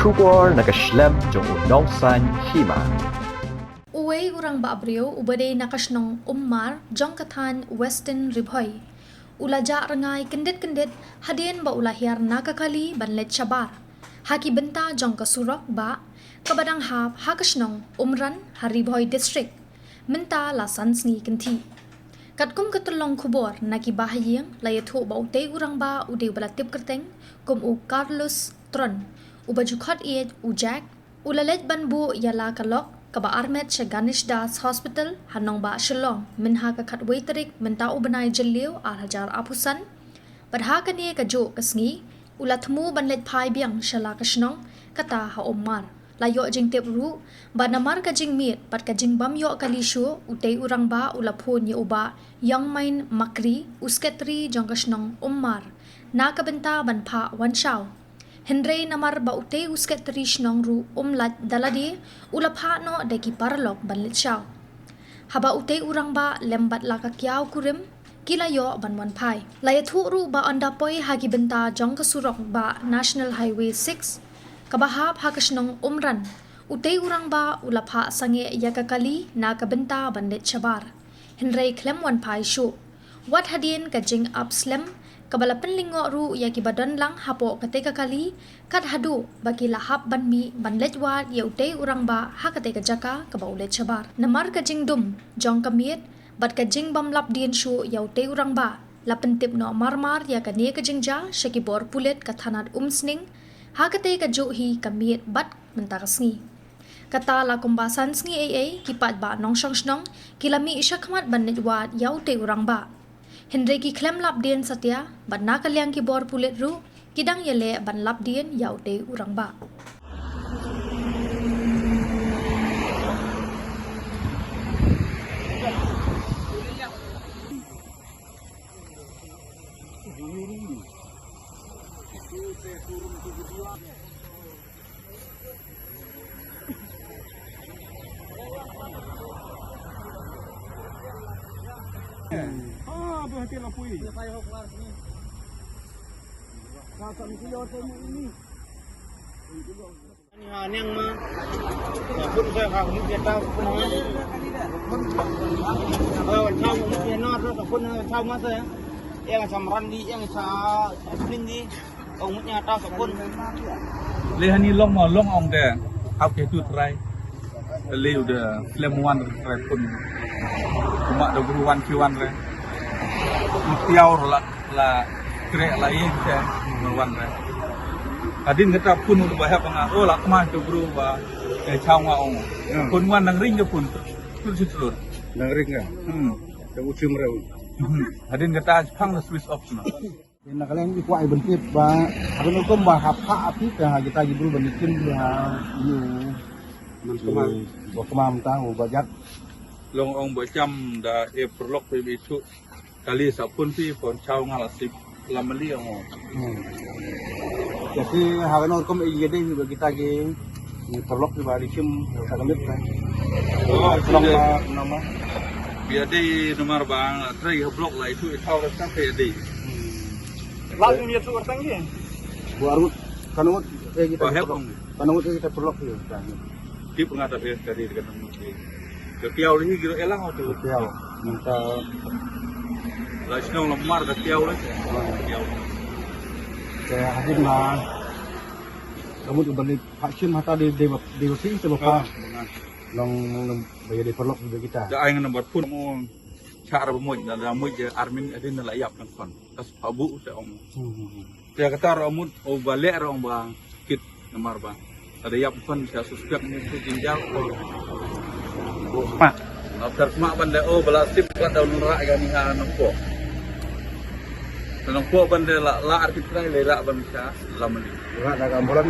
Shubor nakaslem jong unongsan hima. Uwe urang baabriyo ubade nakasnong ummar jong katan Western Ribhoy. Ulaja rengai kendit hadien ba ulahiar nakakali banlet Shabar. Haki benta jong kasurok ba kabadang hap hakasnong umran Haribhoy district. Menta lasan sngi kenti. Katkum ketulong kubor naki bahayang layathu ba utay urang ba uday balatip kerteng kum u Carlos Tron. Ubajukot ied ujak ulalet banbu yala kalok kaba armet sa Ganesh Das Hospital hanong ba Shillong minha kakat waiterik menta ubanay jeliw hajar apusan padha kaniye kajo kasngi ulatmu banlet phai biang shala kasnong kata ha omar layo jing tep ru ba namar ka jing mit pat ka jing bam yo kalishu utay urang ba ulapon ye uba yang main makri usketri jong kasnong omar na kabenta ban pha wan shaw Henry namar ba utay usket trish nong ru umlat daladi ulapha no deki parlok banlit siyaw. Haba utay urang ba lembat lakakyaw kurim kilayo banwan pai. Layathu ru ba andapoy hagi benta jong kasurok ba National Highway 6 kabahap hakas nong umran. Utay urang ba ulapha sange yakakali na kabenta banlit Shabar. Henry klem wan pai shu. Wat hadien kajing upslem kabalapan lingo ru ya kibadan lang hapo kateka kali kat hadu bagi lahap banmi banletwat ya utay urang ba hakate kajaka kabaulet Shabar namar kajing dum jong kamiet bat kajing bamlap dien shu ya utay urang ba lapentip no marmar ya kanie kajing ja shakibor pulet kathanat umsning hakate kajo hi kamiet bat mentakasngi kata la kumbasan sngi AA kipat ba nong shongsnong kilami isyakmat banletwat ya utay urang ba Henry ki klem lap dien satya ban nakaliang ki bor pulet ru kidang yele ban lap dien yaute urang ba Berhati lapui. Kakak ni kilo temu ini. Ini hanyang mah. Pun saya kau ni kita pun. Tahu mungkin nak pun tahu masa ya. Yang samran di yang sa di. Umutnya tahu pun. Lehani long ong deh. Apa itu try? Le udah film one try pun. Cuma 21 kiwan deh. Tiaw la krek la yin ke merwan re adin kata pun udah bahaya panga oh la kemah tu bro ba chao nga ong pun wan nang ring ke pun tur Nang ring kan? Tahu cuma adin kata pang la switch off na nak kalian di kuai bentit ba abang hukum bah apa api kah kita gibul benikin bah ini kemam tahu bajat long ong ba cham da e prolog pe bisu kali sapun pi pon chao nga la sip lamali ong jadi hagan hukum iya deh kita ge perlok di bari sim kagamit kan oh nama biar di nomor bang tray blok lah itu tahu rasa pe di langsung dia suar tanggi baru kanut kita kanut kita perlok ya kan di pengadap ya dari dekat mesti ketiau ini kira elang atau ketiau minta lah senang lemar ketiau lah ketiau saya hadir lah kamu tu balik haksim hata di sini sebab long bayar di perlok juga kita dah ayang nombor pun mau cara bermuj dan ramuj armin ada nilai yap kan kon tas pabu saya om saya kata ramut oh balik orang bang kit nomor bang ada yap kon saya suspek ni tu ginjal pak after mak benda oh belasip kan daun rak kan ni nampo nampo benda la arti trai lerak bangsa lamani rak dah ambulan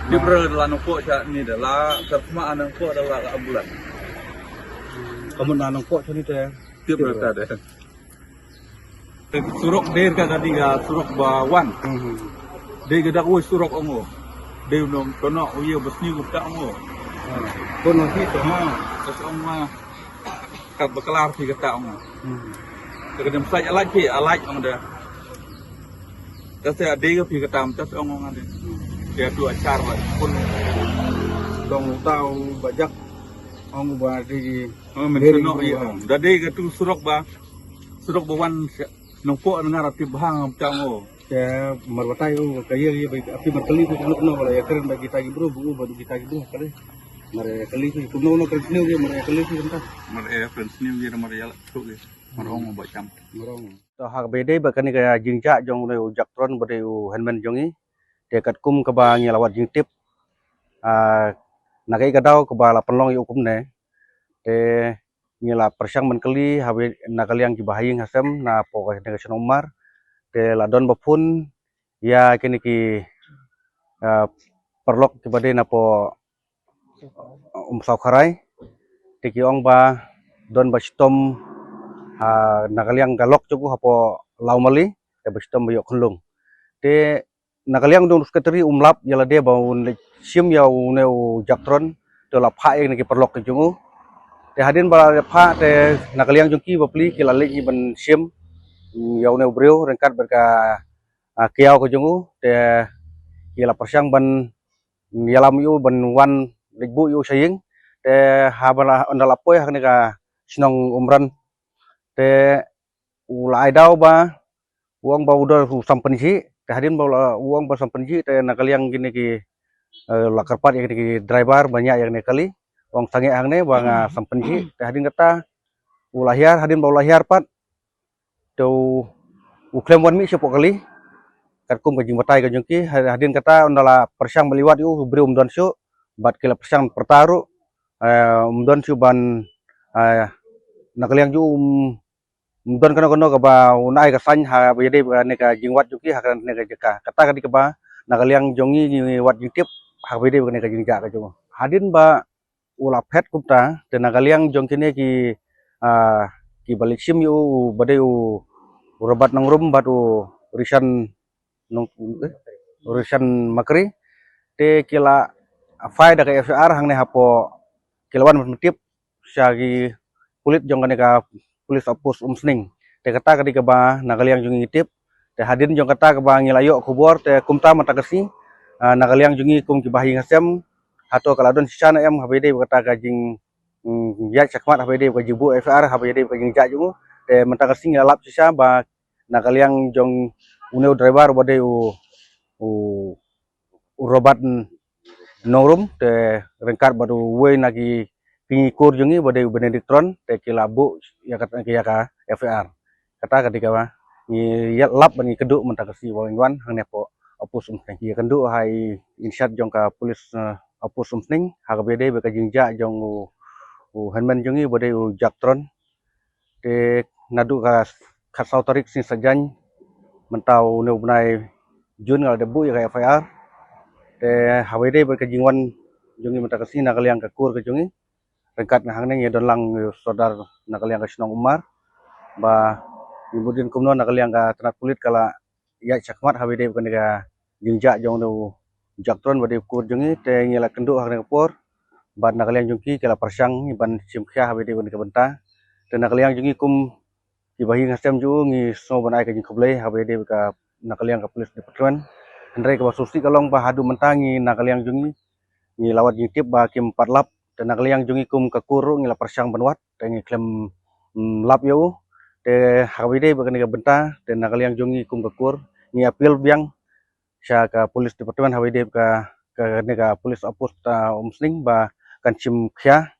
di berada nampo cak ni dah la terma nampo adalah ambulan kamu nanong kok sini teh di berada deh surok der ka tadi ga surok bawan de gadak wo surok ongo de nong kono uye besni gupta ongo kono itu terus ongo kat bekelar ti kata ongo kedem sai alaj ong dah แต่เด็กก็พี่ก็ตามจัดองงานเลย dia tu acar lah pun dong tahu bajak ông bà đi mình Dari senok dulu, ya dari ke tu surok bawan nopo dengar ati bahang macam oh ya marwatai kaya ya baik api markali tu kuno wala ya keren bagi tagi bro bu baru kita gitu kali mare kali tu kuno no kali ni mare kali tu entah mare friends ni dia mare ya tu ke marong macam marong to hak bede bakani kaya jingja jong le jaktron bode u henmen jongi dekat kum ke ba ngilawat jingtip nagai gadau ke ba la penlong yu kum ne te ngila persyang menkeli habe nakaliang jibahing hasem na po ka ne Umar te ladon bapun ya kini ki perlok kibade na po saukharai te ki ong ba don ba stom nakaliang galok cukup hapo laumali te bestom bayok khulung te nakaliang dong sekretari umlap yala dia bau sim ya uneu jaktron te la pha yang ki perlok ke jungu te hadin bala pha te nakaliang jungki bapli ki lalik ni ban sim ya uneu breu rengkat berka kiau ke jungu te ki la persyang ban yalam yu ban wan lekbu yu saying te habala ondala poy hakne ka sinong umran te ulai dau ba uang ba udah sampenji te hadin ba uang ba sampenji te nakaliang gini ki lakarpat yang ki driver banyak yang kali uang sange hangne bang sampenji te hadin kata ulahiar hadin ba ulahiar pat tu uklem wan mi siapa kali katkum ka jingbatai ka jungki hadin kata ondala persyang meliwat yu beri umdon su bat kila persyang pertaru umdon su ban nakaliang ju don kono ka ba unai ka sany ha bede ne ka jingwat juki ha ne ka jeka kata ka di ka ba nakaliang jongi ni wat jingtip ha bede ne ka jingja ka jo hadin ba ula pet kupta te nakaliang jong kini ki balik sim yu bade u robat nang rum batu risan nong risan makri te kila faida ka FR hang ne hapo kilawan mentip syagi kulit jong ka pulis opus umsning te kata kadi ke ba nakaliang jungi tip te hadin jong kata ke ba ngilayo kubor te kumta mata kesi nakaliang jungi kum ki bahi ngasem hato kaladon sisana em habede kata ka jing ya cakmat habede ka jibu FR habede ka jing jaju te mata kesi ngalap sisa ba nakaliang jong uneu driver bode u robat norum te rengkat baru we nagi pingikur jungi bode benediktron te kilabu ya kata ya ka FR kata ketika ba ni ya lap bani keduk menta kasi wangwan hang nepo opus umsning ya kendu hai insyat jong ka pulis opus umsning ha bede be ka jingja jong u henmen jungi bode u jaktron te nadu ka khasau tarik sin sajan mentau ne bunai jun ngal debu ya ka FR te ha bede be ka jingwan jungi menta kasi nakaliang ka kur ka jungi rengkat hang ne don lang saudar nakaliang ka Sinong Umar ba kemudian kumno nakaliang ka tenak kulit kala ya cakmat habide bukan ka jingja jong no jaktron bade kur jungi te ngela kenduk hang ne por ba nakaliang jungki kala persyang ban simkhya habide bukan ka benta te nakaliang jungi kum ki bahi ngasem ju ngi so banai ka jing khublei habide ka nakaliang ka pulis departemen andre ka basusi kalong ba hadu mentangi nakaliang jungi ngi lawat jingtip ba kim patlap te nakaliang jungi kum ka kuru ngila persyang banwat te ngi klem lap yo te habide bukan ka benta te nakaliang jungi kum ka kur ngi apil biang sya ka pulis departemen habide ka ne ka pulis opus umsning ba kan sim khya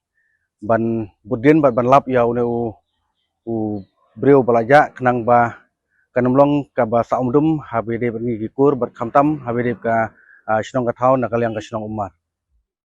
ban budin ban lap ya u breu balaja kenang ba kanumlong ka ba saumdum habide ngi kur bat khamtam habide ka Sinong ka thau nakaliang ka Sinong Umar